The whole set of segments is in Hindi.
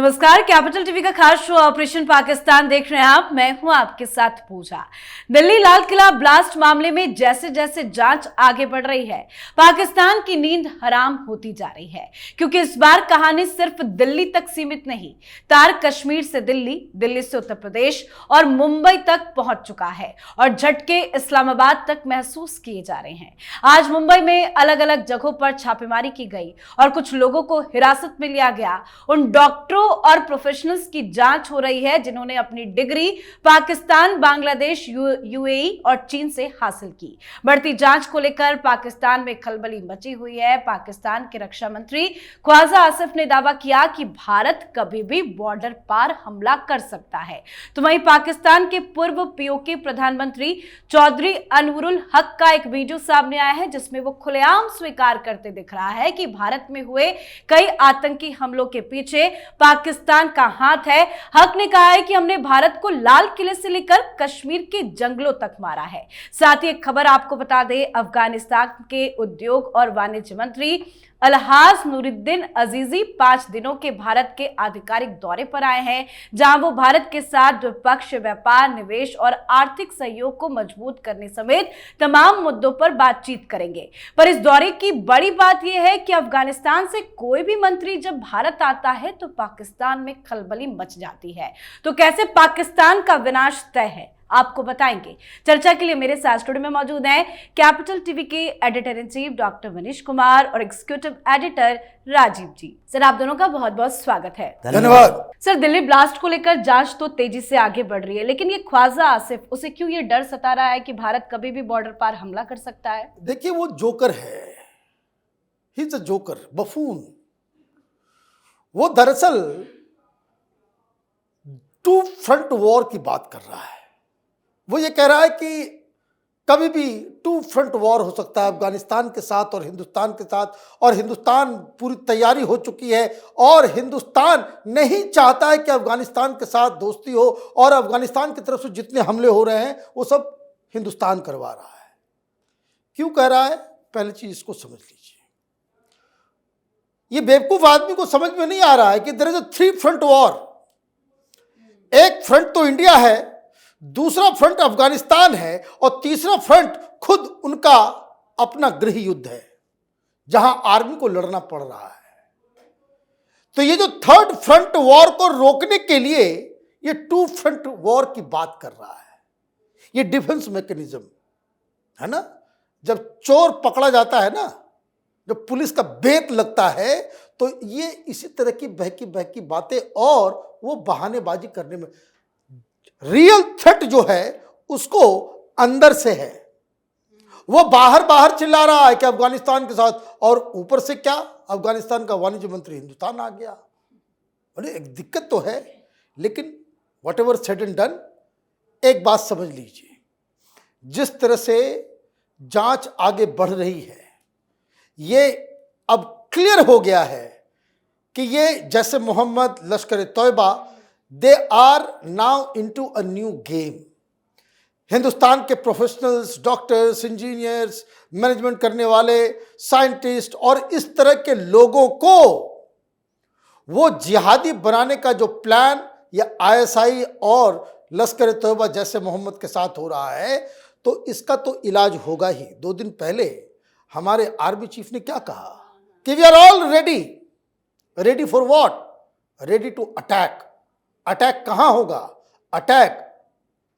नमस्कार, कैपिटल टीवी का खास शो ऑपरेशन पाकिस्तान देख रहे हैं आप। मैं हूं आपके साथ पूजा। दिल्ली लाल किला ब्लास्ट मामले में जैसे जैसे जांच आगे बढ़ रही है, पाकिस्तान की नींद हराम होती जा रही है, क्योंकि इस बार कहानी सिर्फ दिल्ली तक सीमित नहीं, तार कश्मीर से दिल्ली, दिल्ली से उत्तर प्रदेश और मुंबई तक पहुंच चुका है और झटके इस्लामाबाद तक महसूस किए जा रहे हैं। आज मुंबई में अलग अलग जगहों पर छापेमारी की गई और कुछ लोगों को हिरासत में लिया गया। उन डॉक्टरों और प्रोफेशनल्स की जांच हो रही है जिन्होंने अपनी डिग्री पाकिस्तान, बांग्लादेश, यूएई और चीन से हासिल की। बढ़ती जांच को लेकर पाकिस्तान में खलबली मची हुई है। पाकिस्तान के रक्षा मंत्री ख्वाजा आसिफ ने दावा किया कि भारत कभी भी बॉर्डर पार हमला कर सकता है। तो वहीं पाकिस्तान के पूर्व पीओके प्रधानमंत्री चौधरी अनवरुल हक का एक वीडियो सामने आया है जिसमें वो खुलेआम स्वीकार करते दिख रहा है कि भारत में हुए कई आतंकी हमलों के पीछे पाकिस्तान का हाथ है। हक ने कहा है कि हमने भारत को लाल किले से लेकर कश्मीर के जंगलों तक मारा है। साथ ही एक खबर आपको बता दें, अफगानिस्तान के उद्योग और वाणिज्य मंत्री अलहाज नूरुद्दीन अजीजी 5 दिनों के भारत के आधिकारिक दौरे पर आए हैं, जहां वो भारत के साथ द्विपक्षीय व्यापार, निवेश और आर्थिक सहयोग को मजबूत करने समेत तमाम मुद्दों पर बातचीत करेंगे। पर इस दौरे की बड़ी बात यह है कि अफगानिस्तान से कोई भी मंत्री जब भारत आता है तो पाकिस्तान में खलबली मच जाती है। तो कैसे पाकिस्तान का विनाश तय है, आपको बताएंगे। चर्चा के लिए मेरे साथ स्टूडियो में मौजूद हैं कैपिटल टीवी के editor in chief doctor Manish Kumar और एग्जीक्यूटिव एडिटर राजीव जी। सर, आप दोनों का बहुत बहुत स्वागत है। धन्यवाद। सर, दिल्ली ब्लास्ट को लेकर जांच तो तेजी से आगे बढ़ रही है, लेकिन ये ख्वाजा आसिफ, उसे क्यों ये डर सता रहा है कि भारत कभी भी बॉर्डर पार हमला कर सकता है? देखिए, वो जोकर है, he is a joker, buffoon. वो दरअसल टू फ्रंट वॉर की बात कर रहा है। वो ये कह रहा है कि कभी भी टू फ्रंट वॉर हो सकता है अफगानिस्तान के साथ और हिंदुस्तान के साथ, और हिंदुस्तान पूरी तैयारी हो चुकी है और हिंदुस्तान नहीं चाहता है कि अफगानिस्तान के साथ दोस्ती हो, और अफगानिस्तान की तरफ से जितने हमले हो रहे हैं वो सब हिंदुस्तान करवा रहा है। क्यों कह रहा है, पहली चीज इसको समझ लीजिए। ये बेवकूफ आदमी को समझ में नहीं आ रहा है कि there is a 3 front war. एक फ्रंट तो इंडिया है, दूसरा फ्रंट अफगानिस्तान है, और तीसरा फ्रंट खुद उनका अपना गृह युद्ध है जहां आर्मी को लड़ना पड़ रहा है। तो ये जो थर्ड फ्रंट वॉर को रोकने के लिए ये टू फ्रंट वॉर की बात कर रहा है। ये डिफेंस मैकेनिज्म है ना। जब चोर पकड़ा जाता है ना, जब पुलिस का बेत लगता है, तो ये इसी तरह की बहकी बहकी बातें और वो बहानेबाजी करने में, रियल थ्रेट जो है उसको अंदर से है। वो बाहर बाहर चिल्ला रहा है कि अफगानिस्तान के साथ, और ऊपर से क्या, अफगानिस्तान का वाणिज्य मंत्री हिंदुस्तान आ गया। अरे एक दिक्कत तो है, लेकिन what ever said and done, एक बात समझ लीजिए, जिस तरह से जांच आगे बढ़ रही है, ये अब क्लियर हो गया है कि ये जैसे Mohammed, Lashkar Taiba, they are now into a new game. Hindustan के प्रोफेशनल्स, डॉक्टर्स, इंजीनियर्स, मैनेजमेंट करने वाले, साइंटिस्ट और इस तरह के लोगों को वो जिहादी बनाने का जो प्लान या आईएसआई और लश्कर तौयबा जैसे मोहम्मद के साथ हो रहा है, तो इसका तो इलाज होगा ही। 2 दिन पहले हमारे आर्मी चीफ ने क्या कहा कि we are all ready. Ready for what? Ready to attack. Attack कहां होगा? अटैक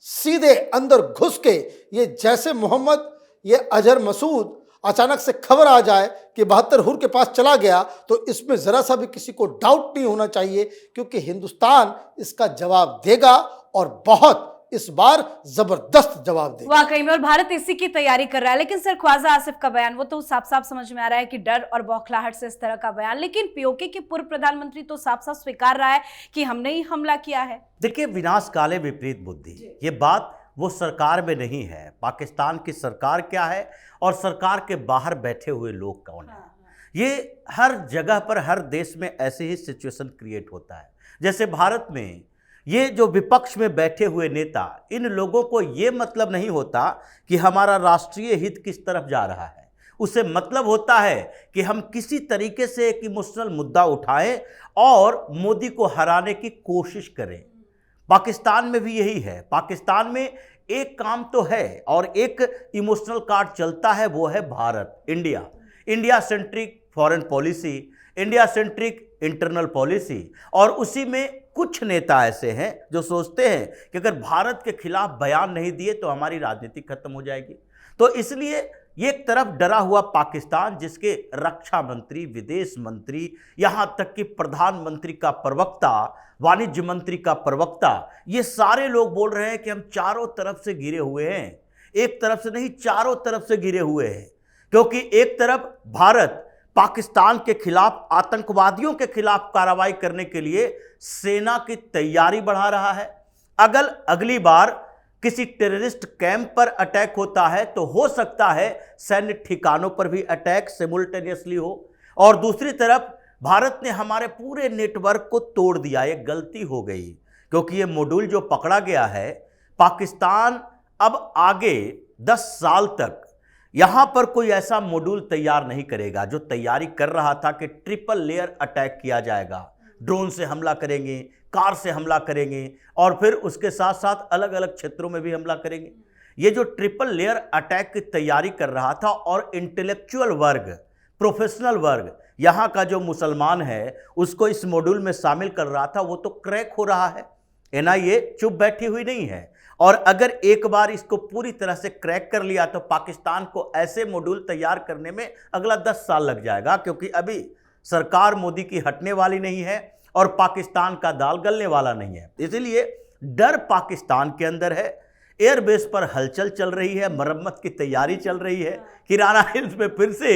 सीधे अंदर घुस के, ये जैसे मोहम्मद, ये अजहर मसूद अचानक से खबर आ जाए कि 72 हुर के पास चला गया, तो इसमें जरा सा भी किसी को डाउट नहीं होना चाहिए, क्योंकि हिंदुस्तान इसका जवाब देगा और बहुत इस बार जबरदस्त जवाब देगा। वाकई में, और भारत इसी की तैयारी कर रहा है। लेकिन सर, ख्वाजा आसिफ का बयान, वो तो साफ साफ समझ में आ रहा है कि डर और बौखलाहट से इस तरह का बयान, लेकिन पीओके के पूर्व प्रधानमंत्री तो साफ साफ स्वीकार रहा है कि हमने ही हमला किया है। देखिए, विनाश काले विपरीत बुद्धि, ये बात वो सरकार में नहीं है। पाकिस्तान की सरकार क्या है और सरकार के बाहर बैठे हुए लोग कौन है, ये हर जगह पर, हर देश में ऐसे ही सिचुएशन क्रिएट होता है। जैसे भारत में ये जो विपक्ष में बैठे हुए नेता, इन लोगों को ये मतलब नहीं होता कि हमारा राष्ट्रीय हित किस तरफ जा रहा है। उसे मतलब होता है कि हम किसी तरीके से एक इमोशनल मुद्दा उठाएं और मोदी को हराने की कोशिश करें। पाकिस्तान में भी यही है। पाकिस्तान में एक काम तो है और एक इमोशनल कार्ड चलता है, वो है Bharat, India. India centric foreign policy, India centric internal policy. और उसी में कुछ नेता ऐसे हैं जो सोचते हैं कि अगर भारत के खिलाफ बयान नहीं दिए तो हमारी राजनीति खत्म हो जाएगी। तो इसलिए ये एक तरफ डरा हुआ पाकिस्तान, जिसके रक्षा मंत्री, विदेश मंत्री, यहां तक कि प्रधानमंत्री का प्रवक्ता, वाणिज्य मंत्री का प्रवक्ता, ये सारे लोग बोल रहे हैं कि हम चारों तरफ से घिरे हुए हैं। एक तरफ से नहीं, चारों तरफ से घिरे हुए हैं। क्योंकि एक तरफ भारत पाकिस्तान के खिलाफ, आतंकवादियों के खिलाफ कार्रवाई करने के लिए सेना की तैयारी बढ़ा रहा है। अगर अगली बार किसी टेररिस्ट कैंप पर अटैक होता है तो हो सकता है सैन्य ठिकानों पर भी अटैक सिमुल्टेनियसली हो। और दूसरी तरफ भारत ने हमारे पूरे नेटवर्क को तोड़ दिया। ये गलती हो गई, क्योंकि ये मॉड्यूल जो पकड़ा गया है, पाकिस्तान अब आगे 10 साल तक यहां पर कोई ऐसा मॉड्यूल तैयार नहीं करेगा जो तैयारी कर रहा था कि ट्रिपल लेयर अटैक किया जाएगा। ड्रोन से हमला करेंगे, कार से हमला करेंगे और फिर उसके साथ साथ अलग अलग क्षेत्रों में भी हमला करेंगे। ये जो ट्रिपल लेयर अटैक की तैयारी कर रहा था, और इंटेलेक्चुअल वर्ग, प्रोफेशनल वर्ग, यहाँ का जो मुसलमान है उसको इस मॉड्यूल में शामिल कर रहा था, वो तो क्रैक हो रहा है। एनआईए चुप बैठी हुई नहीं है। और अगर एक बार इसको पूरी तरह से क्रैक कर लिया तो पाकिस्तान को ऐसे मॉड्यूल तैयार करने में अगला 10 साल लग जाएगा, क्योंकि अभी सरकार मोदी की हटने वाली नहीं है और पाकिस्तान का दाल गलने वाला नहीं है। इसलिए डर पाकिस्तान के अंदर है। एयरबेस पर हलचल चल रही है, मरम्मत की तैयारी चल रही है कि राना हिल्स में फिर से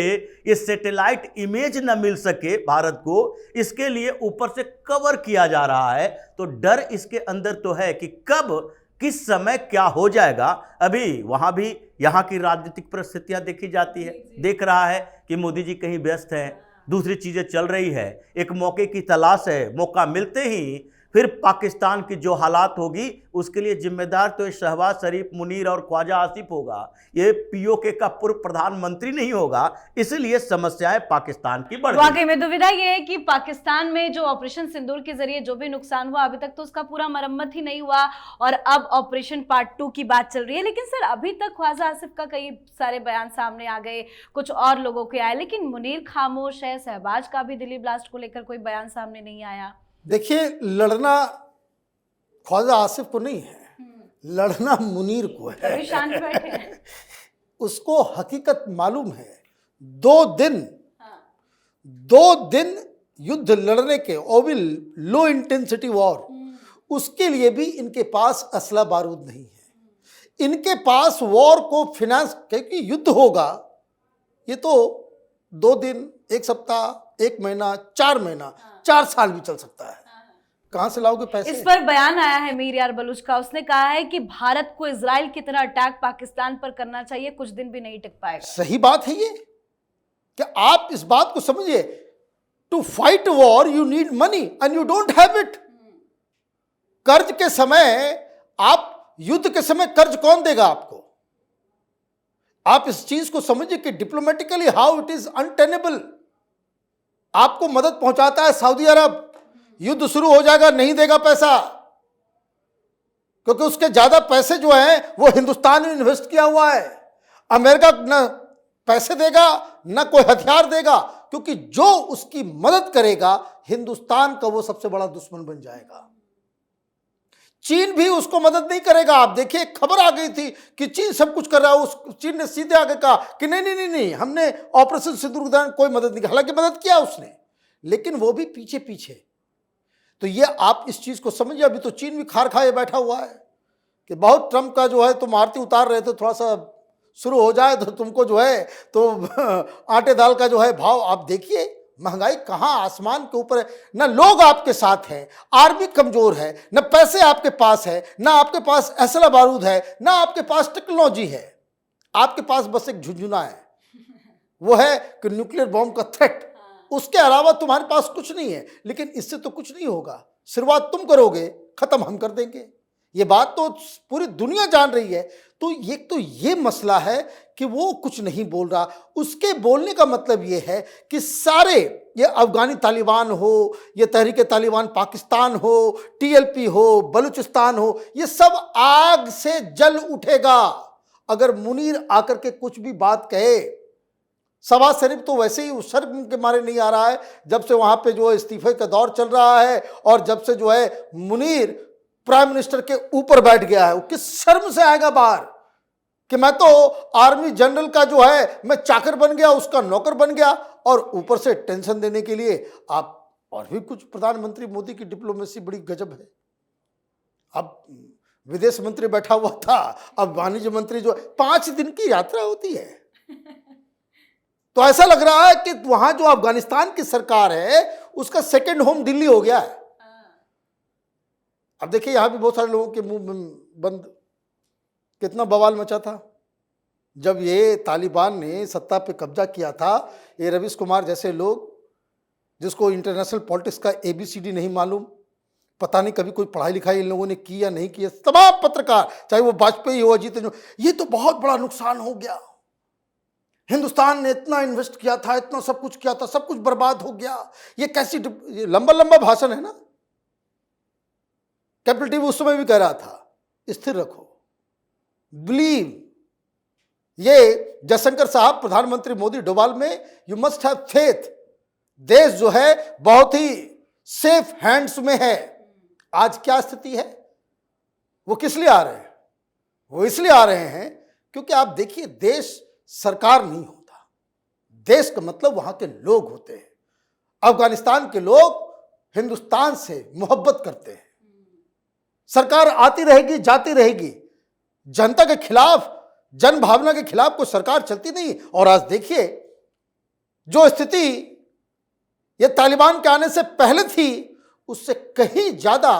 ये सैटेलाइट इमेज न मिल सके भारत को, इसके लिए ऊपर से कवर किया जा रहा है। तो डर इसके अंदर तो है कि कब किस समय क्या हो जाएगा। अभी वहां भी यहाँ की राजनीतिक परिस्थितियां देखी जाती है। देख रहा है कि मोदी जी कहीं व्यस्त हैं, दूसरी चीजें चल रही है, एक मौके की तलाश है। मौका मिलते ही फिर पाकिस्तान की जो हालात होगी उसके लिए जिम्मेदार तो ये शहबाज शरीफ, मुनीर और ख्वाजा आसिफ होगा। ये पीओके का पूर्व प्रधानमंत्री नहीं होगा। इसलिए समस्याएं पाकिस्तान की बढ़ गई। वाकई में दुविधा ये है कि पाकिस्तान में जो ऑपरेशन सिंदूर के जरिए जो भी नुकसान हुआ, अभी तक तो उसका पूरा मरम्मत ही नहीं हुआ और अब ऑपरेशन पार्ट 2 की बात चल रही है। लेकिन सर, अभी तक ख्वाजा आसिफ का कई सारे बयान सामने आ गए, कुछ और लोगों के आए, लेकिन मुनीर खामोश है। शहबाज का भी दिल्ली ब्लास्ट को लेकर कोई बयान सामने नहीं आया। देखिए, लड़ना ख्वाजा आसिफ को नहीं है, लड़ना मुनीर को है। शांत बैठे हैं। उसको हकीकत मालूम है। 2 दिन युद्ध लड़ने के, और भी लो इंटेंसिटी वॉर, उसके लिए भी इनके पास असला बारूद नहीं है। इनके पास वॉर को फिनांस, क्योंकि युद्ध होगा, ये तो 2 दिन, 1 सप्ताह, 1 महीना, 4 महीना, 4 साल भी चल सकता है। कहां से लाओगे पैसे? इस पर बयान आया है मीर यार बलूच का। उसने कहा है कि भारत को इजराइल की तरह अटैक पाकिस्तान पर करना चाहिए, कुछ दिन भी नहीं टिक पाएगा। सही बात है ये, कि आप इस बात को समझिए, to fight war you need money and you don't have it. कर्ज के समय, आप युद्ध के समय कर्ज कौन देगा आपको? आप इस चीज को समझिए कि diplomatically how it is untenable. आपको मदद पहुंचाता है सऊदी अरब, युद्ध शुरू हो जाएगा, नहीं देगा पैसा, क्योंकि उसके ज्यादा पैसे जो हैं वो हिंदुस्तान में इन्वेस्ट किया हुआ है। अमेरिका न पैसे देगा न कोई हथियार देगा, क्योंकि जो उसकी मदद करेगा हिंदुस्तान का वो सबसे बड़ा दुश्मन बन जाएगा। चीन भी उसको मदद नहीं करेगा। आप देखिए, खबर आ गई थी कि चीन सब कुछ कर रहा है, उस चीन ने सीधे आगे कहा कि नहीं नहीं नहीं नहीं, हमने ऑपरेशन सिंदूर के दौरान कोई मदद नहीं की। हालांकि मदद किया उसने, लेकिन वो भी पीछे पीछे। तो ये आप इस चीज को समझिए। अभी तो चीन भी खार खाए बैठा हुआ है कि बहुत ट्रंप का जो है तुम आरती उतार रहे थे, थोड़ा सा शुरू हो जाए तो तुमको जो है तो आटे दाल का जो है भाव। आप देखिए महंगाई कहाँ आसमान के ऊपर है। न लोग आपके साथ हैं, आर्मी कमजोर है, न पैसे आपके पास है, न आपके पास असला बारूद है, न आपके पास टेक्नोलॉजी है। आपके पास बस एक झुंझुना है, वो है कि न्यूक्लियर बॉम्ब का थ्रेट। उसके अलावा तुम्हारे पास कुछ नहीं है। लेकिन इससे तो कुछ नहीं होगा। शुरुआत तुम करोगे, खत्म हम कर देंगे। ये बात तो पूरी दुनिया जान रही है। तो ये मसला है कि वो कुछ नहीं बोल रहा। उसके बोलने का मतलब ये है कि सारे, ये अफगानी तालिबान हो, ये तहरीक तालिबान पाकिस्तान हो, टीएलपी हो, बलूचिस्तान हो, ये सब आग से जल उठेगा अगर मुनीर आकर के कुछ भी बात कहे। शहबाज शरीफ तो वैसे ही उस शर्म के मारे नहीं आ रहा है, जब से वहां पे जो है इस्तीफे का दौर चल रहा है और जब से जो है मुनीर प्राइम मिनिस्टर के ऊपर बैठ गया है, वो किस शर्म से आएगा बाहर कि मैं तो आर्मी जनरल का जो है मैं चाकर बन गया, उसका नौकर बन गया, और ऊपर से टेंशन देने के लिए आप और भी कुछ। प्रधानमंत्री मोदी की डिप्लोमेसी बड़ी गजब है। अब विदेश मंत्री बैठा हुआ था, अब वाणिज्य मंत्री जो 5 दिन की यात्रा होती है, तो ऐसा लग रहा है कि वहां जो अफगानिस्तान की सरकार है उसका सेकंड होम दिल्ली हो गया है। अब देखिए यहां भी बहुत सारे लोगों के मुंह बंद, कितना बवाल मचा था जब ये तालिबान ने सत्ता पे कब्जा किया था। ये रवीश कुमार जैसे लोग, जिसको इंटरनेशनल पॉलिटिक्स का ABCD नहीं मालूम, पता नहीं कभी कोई पढ़ाई लिखाई इन लोगों ने की या नहीं की, तमाम पत्रकार, चाहे वो वाजपेयी हो, अजीत, ये तो बहुत बड़ा नुकसान हो गया, हिंदुस्तान ने इतना इन्वेस्ट किया था, इतना सब कुछ किया था, सब कुछ बर्बाद हो गया। ये कैसी, ये लंबा लंबा भाषण है ना। कैपिटल टीवी उस समय भी कह रहा था स्थिर रखो, बिलीव। ये जयशंकर साहब, प्रधानमंत्री मोदी डोभाल में, यू मस्ट हैव फेथ। देश जो है बहुत ही सेफ हैंड्स में है। आज क्या स्थिति है? वो किस लिए आ रहे हैं? वो इसलिए आ रहे हैं क्योंकि आप देखिए, देश सरकार नहीं होता, देश का मतलब वहां के लोग होते हैं। अफगानिस्तान के लोग हिंदुस्तान से मोहब्बत करते हैं। सरकार आती रहेगी, जाती रहेगी, जनता के खिलाफ, जन भावना के खिलाफ कोई सरकार चलती नहीं। और आज देखिए जो स्थिति ये तालिबान के आने से पहले थी, उससे कहीं ज्यादा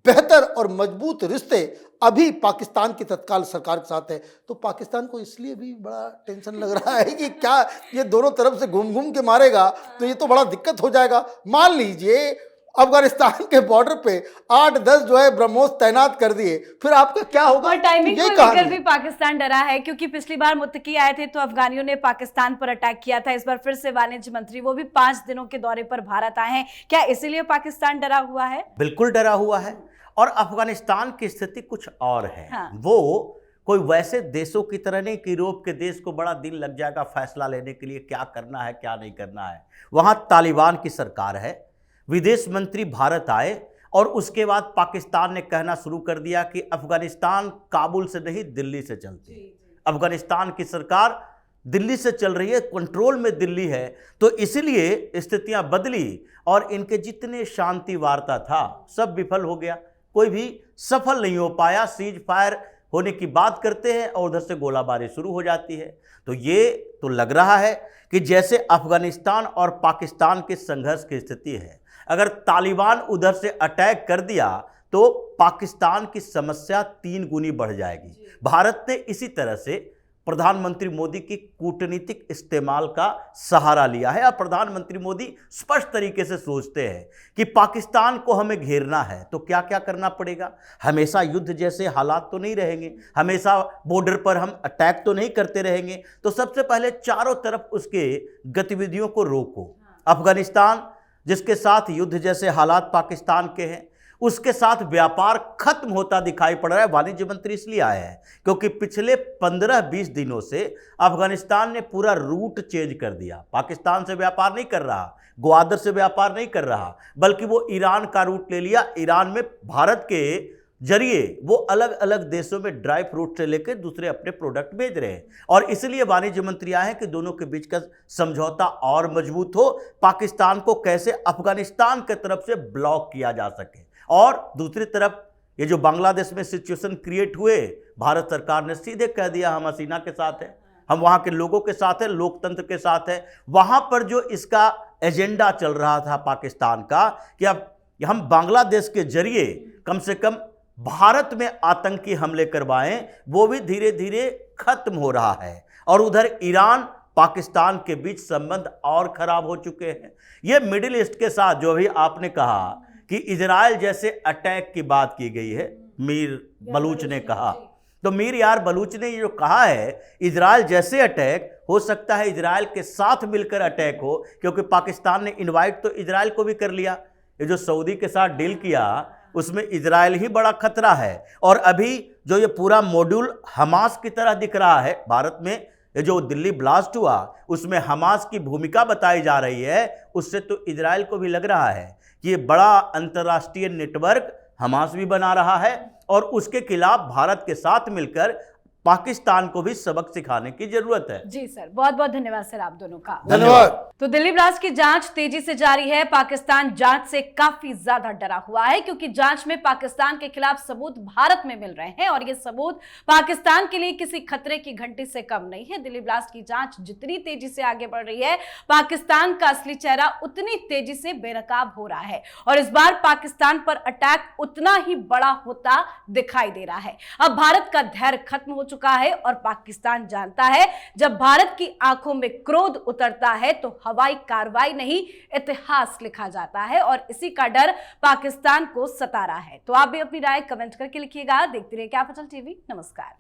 बेहतर और मजबूत रिश्ते अभी पाकिस्तान की तत्काल सरकार के साथ है। तो पाकिस्तान को इसलिए भी बड़ा टेंशन लग रहा है कि क्या ये दोनों तरफ से घूम घूम के मारेगा, तो ये तो बड़ा दिक्कत हो जाएगा। मान लीजिए अफगानिस्तान के बॉर्डर पे 8-10 जो है ब्रह्मोस तैनात कर दिए, फिर आपका क्या होगा? और टाइमिंग ये को कहानी लेकर भी पाकिस्तान डरा है, क्योंकि पिछली बार मुत्तकी आए थे तो अफगानियों ने पाकिस्तान पर अटैक किया था। इस बार फिर से वाणिज्य मंत्री, वो भी 5 दिनों के दौरे पर भारत आए हैं। क्या इसीलिए पाकिस्तान डरा हुआ है? बिल्कुल डरा हुआ है। और अफगानिस्तान की स्थिति कुछ और है। हाँ। वो कोई वैसे देशों की तरह नहीं कि यूरोप के देश को बड़ा दिन लग जाएगा फैसला लेने के लिए क्या करना है क्या नहीं करना है। वहां तालिबान की सरकार है, विदेश मंत्री भारत आए और उसके बाद पाकिस्तान ने कहना शुरू कर दिया कि अफगानिस्तान काबुल से नहीं दिल्ली से चलती है। अफगानिस्तान की सरकार दिल्ली से चल रही है, कंट्रोल में दिल्ली है। तो इसलिए स्थितियां बदली और इनके जितने शांति वार्ता था सब विफल हो गया, कोई भी सफल नहीं हो पाया। सीज फायर होने की बात करते हैं और उधर से गोलाबारी शुरू हो जाती है। तो ये तो लग रहा है कि जैसे अफगानिस्तान और पाकिस्तान के संघर्ष की स्थिति है, अगर तालिबान उधर से अटैक कर दिया तो पाकिस्तान की समस्या 3 गुनी बढ़ जाएगी। भारत ने इसी तरह से प्रधानमंत्री मोदी की कूटनीतिक इस्तेमाल का सहारा लिया है। और प्रधानमंत्री मोदी स्पष्ट तरीके से सोचते हैं कि पाकिस्तान को हमें घेरना है तो क्या क्या करना पड़ेगा। हमेशा युद्ध जैसे हालात तो नहीं रहेंगे, हमेशा बॉर्डर पर हम अटैक तो नहीं करते रहेंगे। तो सबसे पहले चारों तरफ उसके गतिविधियों को रोको। अफगानिस्तान जिसके साथ युद्ध जैसे हालात पाकिस्तान के हैं, उसके साथ व्यापार खत्म होता दिखाई पड़ रहा है। वाणिज्य मंत्री इसलिए आए हैं क्योंकि पिछले 15-20 दिनों से अफगानिस्तान ने पूरा रूट चेंज कर दिया। पाकिस्तान से व्यापार नहीं कर रहा, ग्वादर से व्यापार नहीं कर रहा, बल्कि वो ईरान का रूट ले लिया। ईरान में भारत के जरिए वो अलग अलग देशों में ड्राई फ्रूट से लेकर दूसरे अपने प्रोडक्ट भेज रहे हैं। और इसलिए वाणिज्य मंत्री आए हैं कि दोनों के बीच का समझौता और मजबूत हो, पाकिस्तान को कैसे अफगानिस्तान की तरफ से ब्लॉक किया जा सके। और दूसरी तरफ ये जो बांग्लादेश में सिचुएशन क्रिएट हुए, भारत सरकार ने सीधे कह दिया हम हसीना के साथ हैं, हम वहाँ के लोगों के साथ हैं, लोकतंत्र के साथ हैं। वहाँ पर जो इसका एजेंडा चल रहा था पाकिस्तान का कि अब हम बांग्लादेश के जरिए कम से कम भारत में आतंकी हमले करवाएं, वो भी धीरे धीरे खत्म हो रहा है। और उधर ईरान पाकिस्तान के बीच संबंध और खराब हो चुके हैं। ये मिडिल ईस्ट के साथ जो भी आपने कहा कि इजराइल जैसे अटैक की बात की गई है, मीर बलूच ने कहा। तो मीर यार बलूच ने ये जो कहा है, इजराइल जैसे अटैक हो सकता है इजराइल के साथ मिलकर अटैक हो, क्योंकि पाकिस्तान ने इनवाइट तो इजराइल को भी कर लिया। ये जो सऊदी के साथ डील किया उसमें इजराइल ही बड़ा खतरा है। और अभी जो ये पूरा मॉड्यूल हमास की तरह दिख रहा है भारत में, ये जो दिल्ली ब्लास्ट हुआ उसमें हमास की भूमिका बताई जा रही है, उससे तो इजराइल को भी लग रहा है कि ये बड़ा अंतर्राष्ट्रीय नेटवर्क हमास भी बना रहा है और उसके खिलाफ भारत के साथ मिलकर पाकिस्तान को भी सबक सिखाने की जरूरत है। जी सर, बहुत बहुत धन्यवाद सर आप दोनों का। धन्यवाद। तो दिल्ली ब्लास्ट की जांच तेजी से जारी है। पाकिस्तान जांच से काफी ज्यादा डरा हुआ है क्योंकि जांच में पाकिस्तान के खिलाफ सबूत भारत में मिल रहे हैं और ये सबूत पाकिस्तान के लिए किसी खतरे की घंटी से कम नहीं है। दिल्ली ब्लास्ट की जांच जितनी तेजी से आगे बढ़ रही है, पाकिस्तान का असली चेहरा उतनी तेजी से बेनकाब हो रहा है और इस बार पाकिस्तान पर अटैक उतना ही बड़ा होता दिखाई दे रहा है। अब भारत का धैर्य खत्म हो चुका है और पाकिस्तान जानता है जब भारत की आंखों में क्रोध उतरता है तो हवाई कार्रवाई नहीं इतिहास लिखा जाता है और इसी का डर पाकिस्तान को सता रहा है। तो आप भी अपनी राय कमेंट करके लिखिएगा। देखते रहिए कैपिटल टीवी। नमस्कार।